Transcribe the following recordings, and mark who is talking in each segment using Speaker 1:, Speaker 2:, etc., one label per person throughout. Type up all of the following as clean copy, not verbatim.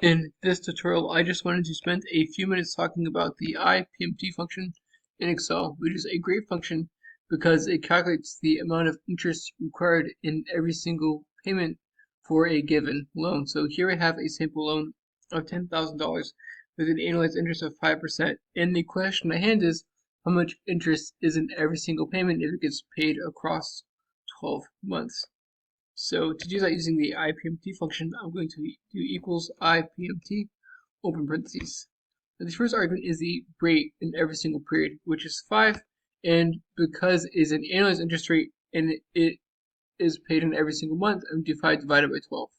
Speaker 1: In this tutorial, I just wanted to spend a few minutes talking about the IPMT function in Excel, which is a great function because it calculates the amount of interest required in every single payment for a given loan. So here I have a sample loan of $10,000 with an annualized interest of 5%. And the question at hand is, how much interest is in every single payment if it gets paid across 12 months? So to do that using the IPMT function, I'm going to do equals IPMT, open parentheses. Now the first argument is the rate in every single period, which is 5, and because it's an annualized interest rate and it is paid in every single month, I'm divided by 12.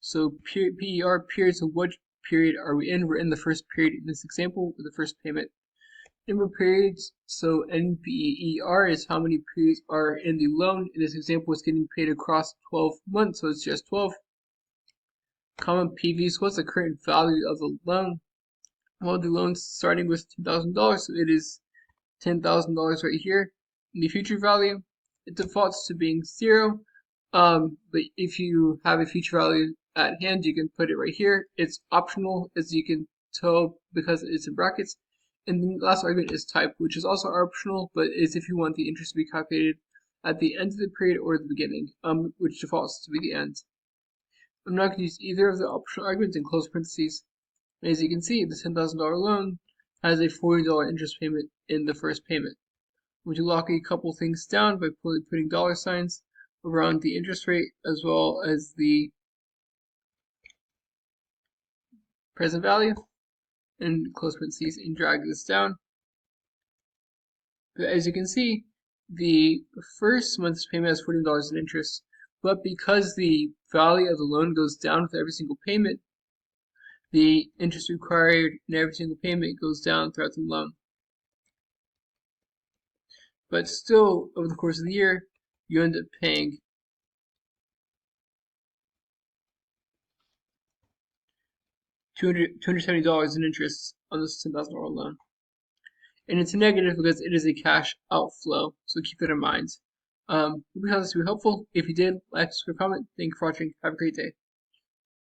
Speaker 1: So PER, period, so what period are we in? We're in the first period in this example with the first payment. Number of periods, so NPER is how many periods are in the loan. In this example, it's getting paid across 12 months, so it's just 12. Comma PV, so what's the current value of the loan? Well, the loan's starting with $10,000, so it is $10,000 right here. And the future value, it defaults to being 0, but if you have a future value at hand, you can put it right here. It's optional, as you can tell, because it's in brackets. And the last argument is type, which is also optional, but is if you want the interest to be calculated at the end of the period or the beginning, which defaults to be the end. I'm not going to use either of the optional arguments in close parentheses. As you can see, the $10,000 loan has a $40 interest payment in the first payment. I'm going to lock a couple things down by putting dollar signs around the interest rate as well as the present value, and close parentheses, and drag this down. But as you can see, the first month's payment has $14 in interest, but because the value of the loan goes down with every single payment, the interest required in every single payment goes down throughout the loan. But still, over the course of the year, you end up paying $270 in interest on this $10,000 loan. And it's a negative because it is a cash outflow, so keep that in mind. Hope you found this to be helpful. If you did, like, subscribe, comment. Thank you for watching. Have a great day.